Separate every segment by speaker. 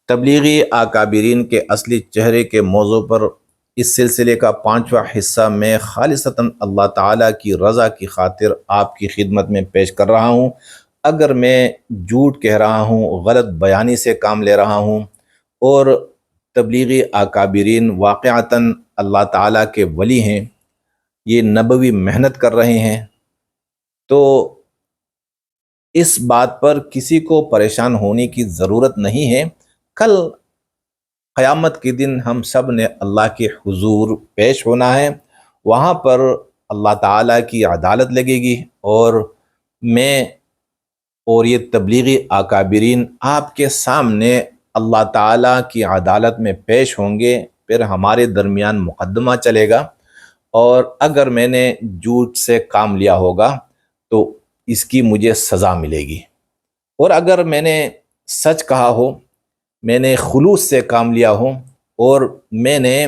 Speaker 1: تبلیغی اکابرین کے اصلی چہرے کے موضوع پر اس سلسلے کا 5واں حصہ میں خالصتاً اللہ تعالیٰ کی رضا کی خاطر آپ کی خدمت میں پیش کر رہا ہوں۔ اگر میں جھوٹ کہہ رہا ہوں، غلط بیانی سے کام لے رہا ہوں اور تبلیغی اکابرین واقعتاً اللہ تعالیٰ کے ولی ہیں، یہ نبوی محنت کر رہے ہیں، تو اس بات پر کسی کو پریشان ہونے کی ضرورت نہیں ہے۔ کل قیامت کے دن ہم سب نے اللہ کے حضور پیش ہونا ہے، وہاں پر اللہ تعالیٰ کی عدالت لگے گی، اور میں اور یہ تبلیغی اکابرین آپ کے سامنے اللہ تعالیٰ کی عدالت میں پیش ہوں گے۔ پھر ہمارے درمیان مقدمہ چلے گا، اور اگر میں نے جھوٹ سے کام لیا ہوگا تو اس کی مجھے سزا ملے گی، اور اگر میں نے سچ کہا ہو، میں نے خلوص سے کام لیا ہو، اور میں نے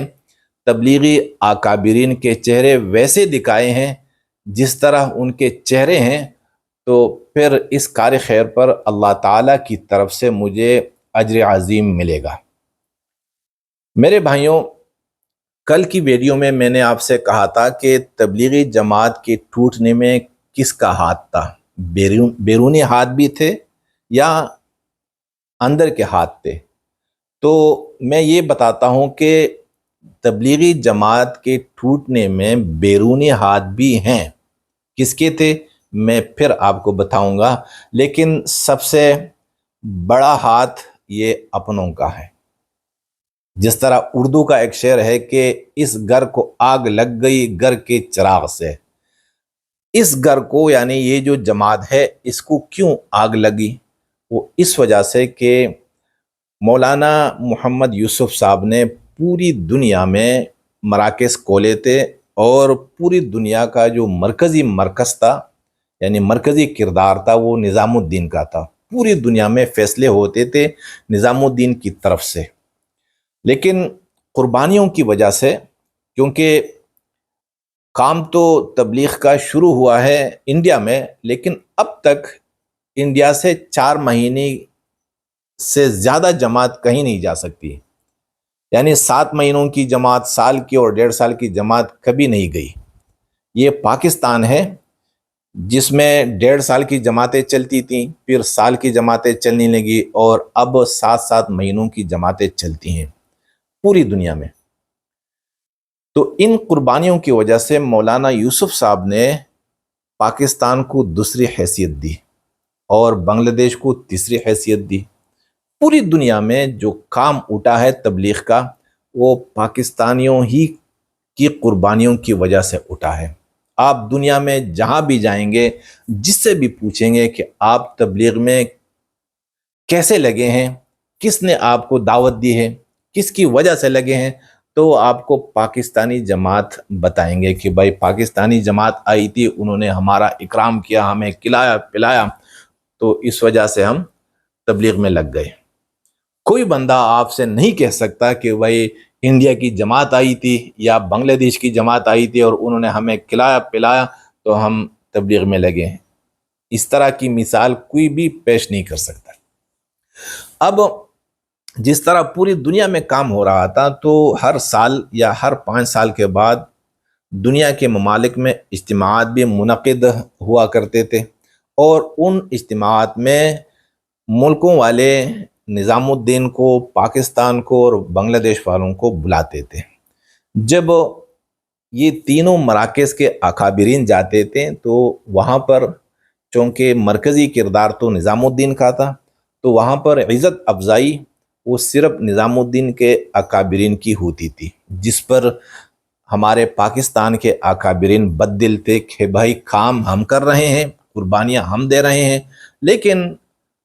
Speaker 1: تبلیغی اکابرین کے چہرے ویسے دکھائے ہیں جس طرح ان کے چہرے ہیں، تو پھر اس کار خیر پر اللہ تعالیٰ کی طرف سے مجھے اجر عظیم ملے گا۔ میرے بھائیوں، کل کی ویڈیو میں نے آپ سے کہا تھا کہ تبلیغی جماعت کے ٹوٹنے میں کس کا ہاتھ تھا؟ بیرونی ہاتھ بھی تھے یا اندر کے ہاتھ تھے؟ تو میں یہ بتاتا ہوں کہ تبلیغی جماعت کے ٹوٹنے میں بیرونی ہاتھ بھی ہیں۔ کس کے تھے میں پھر آپ کو بتاؤں گا، لیکن سب سے بڑا ہاتھ یہ اپنوں کا ہے۔ جس طرح اردو کا ایک شعر ہے کہ اس گھر کو آگ لگ گئی گھر کے چراغ سے۔ اس گھر کو، یعنی یہ جو جماعت ہے، اس کو کیوں آگ لگی؟ وہ اس وجہ سے کہ مولانا محمد یوسف صاحب نے پوری دنیا میں مراکز کھولے تھے، اور پوری دنیا کا جو مرکزی مرکز تھا، یعنی مرکزی کردار تھا، وہ نظام الدین کا تھا۔ پوری دنیا میں فیصلے ہوتے تھے نظام الدین کی طرف سے، لیکن قربانیوں کی وجہ سے، کیونکہ کام تو تبلیغ کا شروع ہوا ہے انڈیا میں، لیکن اب تک انڈیا سے 4 مہینے سے زیادہ جماعت کہیں نہیں جا سکتی، یعنی 7 مہینوں کی جماعت، سال کی اور 1.5 سال کی جماعت کبھی نہیں گئی۔ یہ پاکستان ہے جس میں 1.5 سال کی جماعتیں چلتی تھیں، پھر سال کی جماعتیں چلنے لگی، اور اب 7 مہینوں کی جماعتیں چلتی ہیں پوری دنیا میں۔ تو ان قربانیوں کی وجہ سے مولانا یوسف صاحب نے پاکستان کو دوسری حیثیت دی اور بنگلہ دیش کو تیسری حیثیت دی۔ پوری دنیا میں جو کام اٹھا ہے تبلیغ کا، وہ پاکستانیوں ہی کی قربانیوں کی وجہ سے اٹھا ہے۔ آپ دنیا میں جہاں بھی جائیں گے، جس سے بھی پوچھیں گے کہ آپ تبلیغ میں کیسے لگے ہیں، کس نے آپ کو دعوت دی ہے، کس کی وجہ سے لگے ہیں، تو آپ کو پاکستانی جماعت بتائیں گے کہ بھائی پاکستانی جماعت آئی تھی، انہوں نے ہمارا اکرام کیا، ہمیں کھلایا پلایا، تو اس وجہ سے ہم تبلیغ میں لگ گئے۔ کوئی بندہ آپ سے نہیں کہہ سکتا کہ بھائی انڈیا کی جماعت آئی تھی یا بنگلہ دیش کی جماعت آئی تھی اور انہوں نے ہمیں کھلایا پلایا تو ہم تبلیغ میں لگے ہیں۔ اس طرح کی مثال کوئی بھی پیش نہیں کر سکتا۔ اب جس طرح پوری دنیا میں کام ہو رہا تھا، تو ہر سال یا ہر 5 سال کے بعد دنیا کے ممالک میں اجتماعات بھی منعقد ہوا کرتے تھے، اور ان اجتماعات میں ملکوں والے نظام الدین کو، پاکستان کو اور بنگلہ دیش والوں کو بلاتے تھے۔ جب یہ تینوں مراکز کے اکابرین جاتے تھے تو وہاں پر، چونکہ مرکزی کردار تو نظام الدین کا تھا، تو وہاں پر عزت افزائی وہ صرف نظام الدین کے اکابرین کی ہوتی تھی، جس پر ہمارے پاکستان کے اکابرین بد دل تھے کہ بھائی کام ہم کر رہے ہیں، قربانیاں ہم دے رہے ہیں، لیکن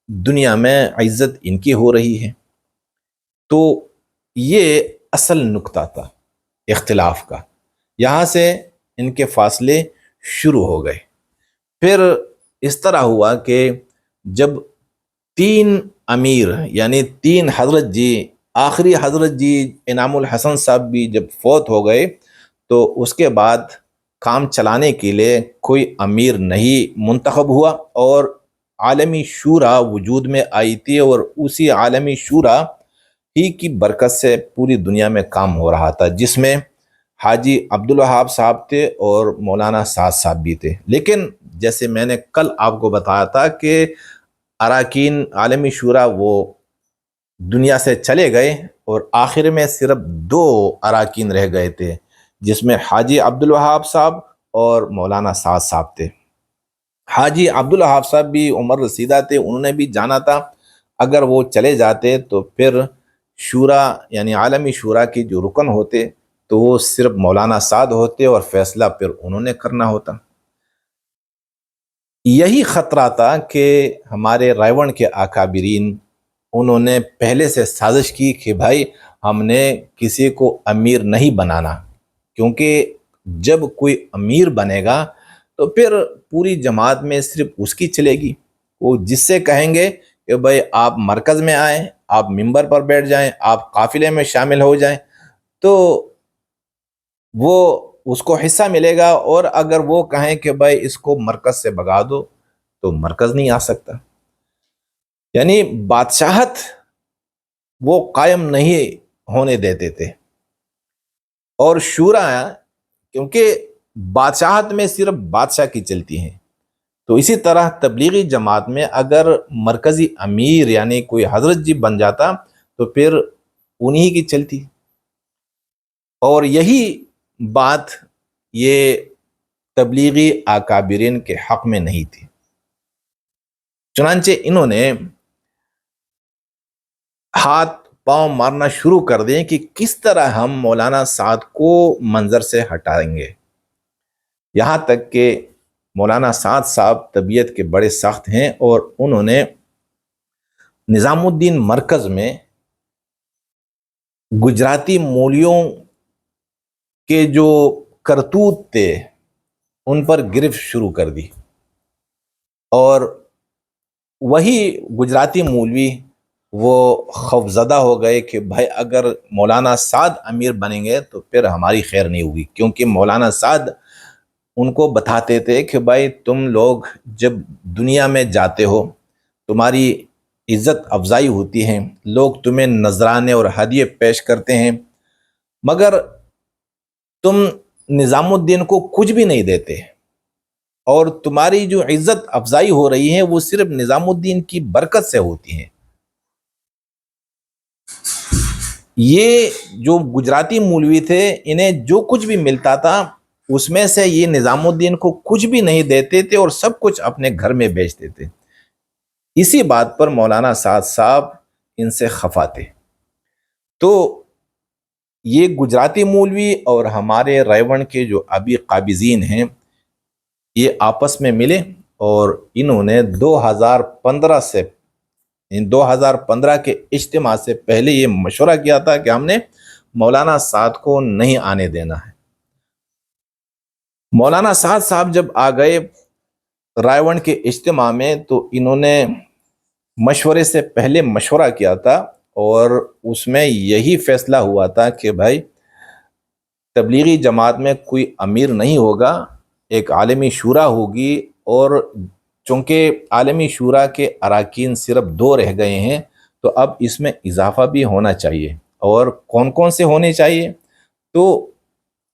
Speaker 1: دنیا میں عزت ان کی ہو رہی ہے۔ تو یہ اصل نقطہ تھا اختلاف کا، یہاں سے ان کے فاصلے شروع ہو گئے۔ پھر اس طرح ہوا کہ جب 3 امیر، یعنی 3 حضرت جی، آخری حضرت جی انعام الحسن صاحب بھی جب فوت ہو گئے، تو اس کے بعد کام چلانے کے لیے کوئی امیر نہیں منتخب ہوا، اور عالمی شورا وجود میں آئی تھی، اور اسی عالمی شورا ہی کی برکت سے پوری دنیا میں کام ہو رہا تھا، جس میں حاجی عبدالوہاب صاحب تھے اور مولانا سعد صاحب بھی تھے۔ لیکن جیسے میں نے کل آپ کو بتایا تھا کہ اراکین عالمی شورا وہ دنیا سے چلے گئے اور آخر میں صرف 2 اراکین رہ گئے تھے، جس میں حاجی عبدالوہاب صاحب اور مولانا سعد صاحب تھے۔ حاجی عبدالوہاب صاحب بھی عمر رسیدہ تھے، انہوں نے بھی جانا تھا اگر وہ چلے جاتے تو پھر شورا یعنی عالمی شورا کے جو رکن ہوتے تو وہ صرف مولانا سعد ہوتے اور فیصلہ پھر انہوں نے کرنا ہوتا۔ یہی خطرہ تھا کہ ہمارے رائیون کے اکابرین انہوں نے پہلے سے سازش کی کہ بھائی ہم نے کسی کو امیر نہیں بنانا، کیونکہ جب کوئی امیر بنے گا تو پھر پوری جماعت میں صرف اس کی چلے گی۔ وہ جس سے کہیں گے کہ بھائی آپ مرکز میں آئیں، آپ ممبر پر بیٹھ جائیں، آپ قافلے میں شامل ہو جائیں، تو وہ اس کو حصہ ملے گا، اور اگر وہ کہیں کہ بھائی اس کو مرکز سے بھگا دو تو مرکز نہیں آ سکتا۔ یعنی بادشاہت وہ قائم نہیں ہونے دیتے تھے، اور شورا کیونکہ بادشاہت میں صرف بادشاہ کی چلتی ہیں، تو اسی طرح تبلیغی جماعت میں اگر مرکزی امیر یعنی کوئی حضرت جی بن جاتا تو پھر انہی کی چلتی، اور یہی بات یہ تبلیغی اکابرین کے حق میں نہیں تھی۔ چنانچہ انہوں نے ہاتھ پاؤں مارنا شروع کر دیں کہ کس طرح ہم مولانا سعد کو منظر سے ہٹائیں گے، یہاں تک کہ مولانا سعد صاحب طبیعت کے بڑے سخت ہیں، اور انہوں نے نظام الدین مرکز میں گجراتی مولیوں کے جو کرتوت تھے ان پر گرفت شروع کر دی، اور وہی گجراتی مولوی وہ خوفزدہ ہو گئے کہ بھائی اگر مولانا سعد امیر بنیں گے تو پھر ہماری خیر نہیں ہوگی، کیونکہ مولانا سعد ان کو بتاتے تھے کہ بھائی تم لوگ جب دنیا میں جاتے ہو تمہاری عزت افزائی ہوتی ہے، لوگ تمہیں نذرانے اور ہدیے پیش کرتے ہیں، مگر تم نظام الدین کو کچھ بھی نہیں دیتے، اور تمہاری جو عزت افزائی ہو رہی ہے وہ صرف نظام الدین کی برکت سے ہوتی ہے۔ یہ جو گجراتی مولوی تھے انہیں جو کچھ بھی ملتا تھا اس میں سے یہ نظام الدین کو کچھ بھی نہیں دیتے تھے اور سب کچھ اپنے گھر میں بیچتے تھے۔ اسی بات پر مولانا سعد صاحب ان سے خفا تھے، تو یہ گجراتی مولوی اور ہمارے رائیون کے جو ابھی قابضین ہیں یہ آپس میں ملے، اور انہوں نے 2015 کے اجتماع سے پہلے یہ مشورہ کیا تھا کہ ہم نے مولانا سعد کو نہیں آنے دینا ہے۔ مولانا سعد صاحب جب آ گئے رائیون کے اجتماع میں تو انہوں نے مشورے سے پہلے مشورہ کیا تھا، اور اس میں یہی فیصلہ ہوا تھا کہ بھائی تبلیغی جماعت میں کوئی امیر نہیں ہوگا، ایک عالمی شورا ہوگی، اور چونکہ عالمی شورا کے اراکین صرف 2 رہ گئے ہیں تو اب اس میں اضافہ بھی ہونا چاہیے، اور کون کون سے ہونے چاہیے، تو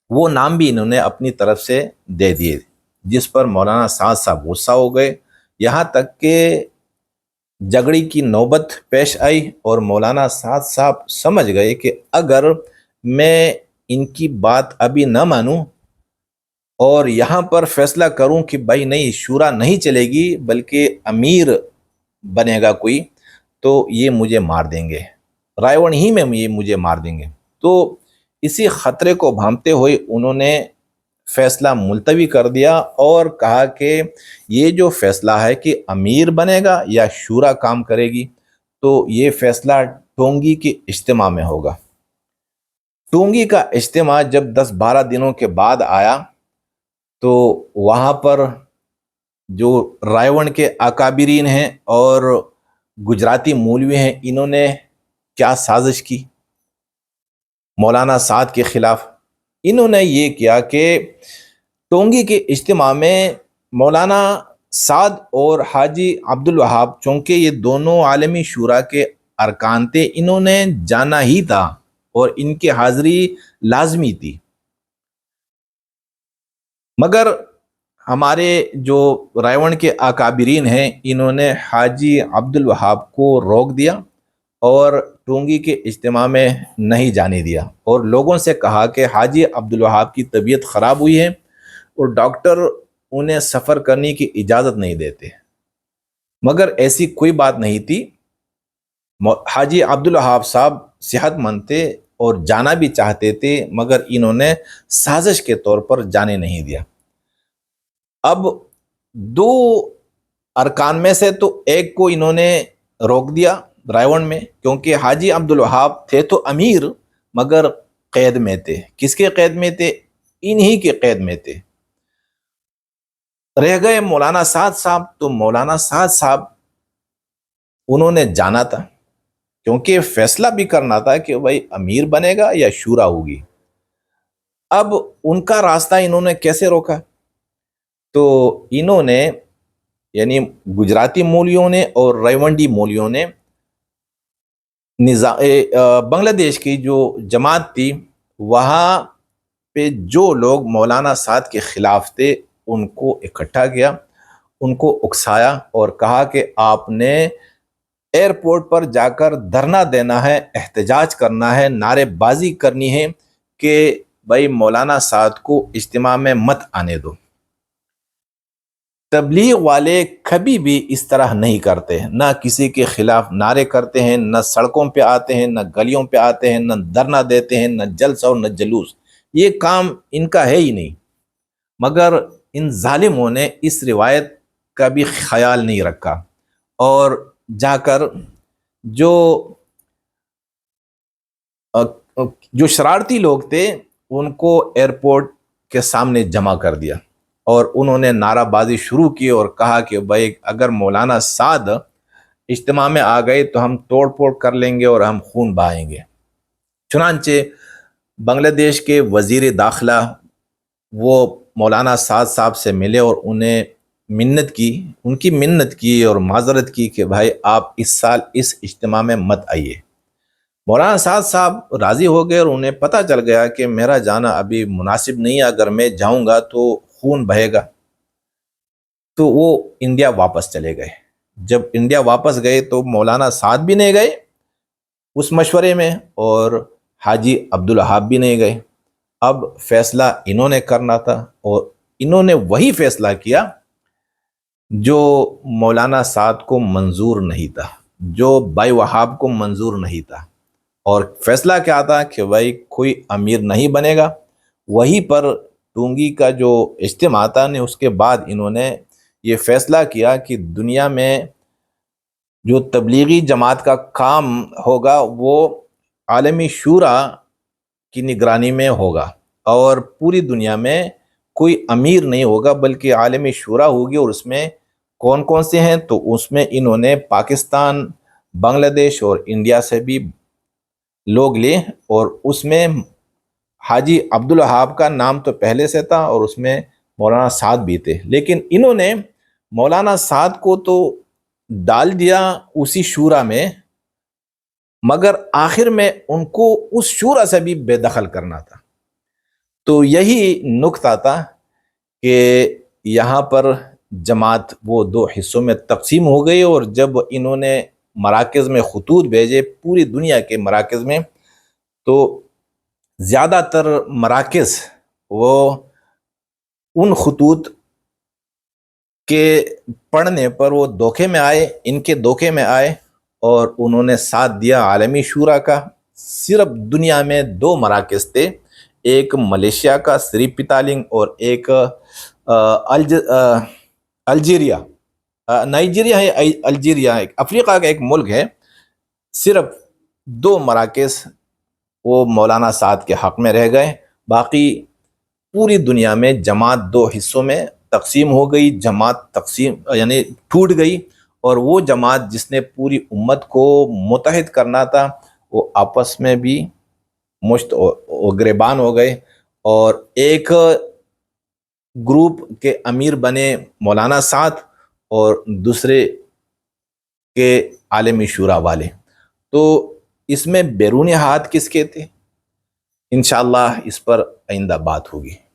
Speaker 1: وہ نام بھی انہوں نے اپنی طرف سے دے دیے، جس پر مولانا سعد صاحب غصہ ہو گئے، یہاں تک کہ جھگڑی کی نوبت پیش آئی، اور مولانا سعد صاحب سمجھ گئے کہ اگر میں ان کی بات ابھی نہ مانوں اور یہاں پر فیصلہ کروں کہ بھائی نہیں شورا نہیں چلے گی بلکہ امیر بنے گا کوئی، تو یہ مجھے مار دیں گے، رائیون ہی میں یہ مجھے مار دیں گے۔ تو اسی خطرے کو بھانپتے ہوئے انہوں نے فیصلہ ملتوی کر دیا اور کہا کہ یہ جو فیصلہ ہے کہ امیر بنے گا یا شورا کام کرے گی، تو یہ فیصلہ ٹونگی کے اجتماع میں ہوگا۔ ٹونگی کا اجتماع جب 10-12 دنوں کے بعد آیا تو وہاں پر جو رائیون کے اکابرین ہیں اور گجراتی مولوی ہیں انہوں نے کیا سازش کی مولانا سعد کے خلاف؟ انہوں نے یہ کیا کہ ٹونگی کے اجتماع میں مولانا سعد اور حاجی عبدالوہاب چونکہ یہ دونوں عالمی شورا کے ارکان تھے، انہوں نے جانا ہی تھا اور ان کی حاضری لازمی تھی، مگر ہمارے جو رائے کے اکابرین ہیں انہوں نے حاجی عبد الوہاب کو روک دیا اور ٹونگی کے اجتماع میں نہیں جانے دیا، اور لوگوں سے کہا کہ حاجی عبد الوہاب کی طبیعت خراب ہوئی ہے اور ڈاکٹر انہیں سفر کرنے کی اجازت نہیں دیتے، مگر ایسی کوئی بات نہیں تھی۔ حاجی عبد الوہاب صاحب صحت مند تھے اور جانا بھی چاہتے تھے، مگر انہوں نے سازش کے طور پر جانے نہیں دیا۔ اب دو ارکان میں سے تو ایک کو انہوں نے روک دیا رائے میں، کیونکہ حاجی عبد الوہاب تھے تو امیر مگر قید میں تھے۔ کس کے قید میں تھے؟ انہی کے قید میں تھے۔ رہ گئے مولانا سعد صاحب، تو مولانا سعد صاحب انہوں نے جانا تھا، کیونکہ فیصلہ بھی کرنا تھا کہ بھائی امیر بنے گا یا شورا ہوگی۔ اب ان کا راستہ انہوں نے کیسے روکا؟ تو انہوں نے یعنی گجراتی مولیوں نے اور ریونڈی مولیوں نے بنگلہ دیش کی جو جماعت تھی وہاں پہ جو لوگ مولانا سعد کے خلاف تھے ان کو اکٹھا کیا، ان کو اکسایا اور کہا کہ آپ نے ایئرپورٹ پر جا کر دھرنا دینا ہے، احتجاج کرنا ہے، نعرے بازی کرنی ہے کہ بھائی مولانا سعد کو اجتماع میں مت آنے دو۔ تبلیغ والے کبھی بھی اس طرح نہیں کرتے، نہ کسی کے خلاف نعرے کرتے ہیں، نہ سڑکوں پہ آتے ہیں، نہ گلیوں پہ آتے ہیں، نہ دھرنا دیتے ہیں، نہ جلسہ اور نہ جلوس، یہ کام ان کا ہے ہی نہیں۔ مگر ان ظالموں نے اس روایت کا بھی خیال نہیں رکھا اور جا کر جو شرارتی لوگ تھے ان کو ایئرپورٹ کے سامنے جمع کر دیا اور انہوں نے نعرہ بازی شروع کی اور کہا کہ بھائی اگر مولانا سعد اجتماع میں آ گئے تو ہم توڑ پھوڑ کر لیں گے اور ہم خون بہائیں گے۔ چنانچہ بنگلہ دیش کے وزیر داخلہ وہ مولانا سعد صاحب سے ملے اور انہیں ان کی منت کی اور معذرت کی کہ بھائی آپ اس سال اس اجتماع میں مت آئیے۔ مولانا سعد صاحب راضی ہو گئے اور انہیں پتہ چل گیا کہ میرا جانا ابھی مناسب نہیں ہے، اگر میں جاؤں گا تو خون بہے گا، تو وہ انڈیا واپس چلے گئے۔ جب انڈیا واپس گئے تو مولانا سعد بھی نہیں گئے اس مشورے میں اور حاجی عبد الوہاب بھی نہیں گئے۔ اب فیصلہ انہوں نے کرنا تھا اور انہوں نے وہی فیصلہ کیا جو مولانا سعد کو منظور نہیں تھا، جو بھائی وہاب کو منظور نہیں تھا۔ اور فیصلہ کیا تھا کہ بھائی کوئی امیر نہیں بنے گا۔ وہی پر ٹونگی کا جو اجتماع تھا نے اس کے بعد انہوں نے یہ فیصلہ کیا کہ دنیا میں جو تبلیغی جماعت کا کام ہوگا وہ عالمی شورا کی نگرانی میں ہوگا اور پوری دنیا میں کوئی امیر نہیں ہوگا بلکہ عالمی شورا ہوگی۔ اور اس میں کون کون سے ہیں؟ تو اس میں انہوں نے پاکستان، بنگلہ دیش اور انڈیا سے بھی لوگ لے، اور اس میں حاجی عبد الوہاب کا نام تو پہلے سے تھا اور اس میں مولانا سعد بھی تھے، لیکن انہوں نے مولانا سعد کو تو ڈال دیا اسی شورا میں، مگر آخر میں ان کو اس شورا سے بھی بے دخل کرنا تھا۔ تو یہی نکتہ تھا کہ یہاں پر جماعت وہ دو حصوں میں تقسیم ہو گئی، اور جب انہوں نے مراکز میں خطوط بھیجے پوری دنیا کے مراکز میں، تو زیادہ تر مراکز وہ ان خطوط کے پڑھنے پر وہ دھوکے میں آئے، ان کے دھوکے میں آئے اور انہوں نے ساتھ دیا عالمی شورا کا۔ صرف دنیا میں دو مراکز تھے، ایک ملیشیا کا سری پیتالنگ اور ایک نائجیریا ہے، الجیریا ہے، افریقہ کا ایک ملک ہے۔ صرف دو مراکز وہ مولانا سعد کے حق میں رہ گئے، باقی پوری دنیا میں جماعت دو حصوں میں تقسیم ہو گئی، جماعت تقسیم یعنی ٹوٹ گئی، اور وہ جماعت جس نے پوری امت کو متحد کرنا تھا وہ آپس میں بھی مشت و گریبان ہو گئے، اور ایک گروپ کے امیر بنے مولانا سعد اور دوسرے کے عالمی شورا والے۔ تو اس میں بیرون ہاتھ کس کے تھے؟ انشاءاللہ اس پر آئندہ بات ہوگی۔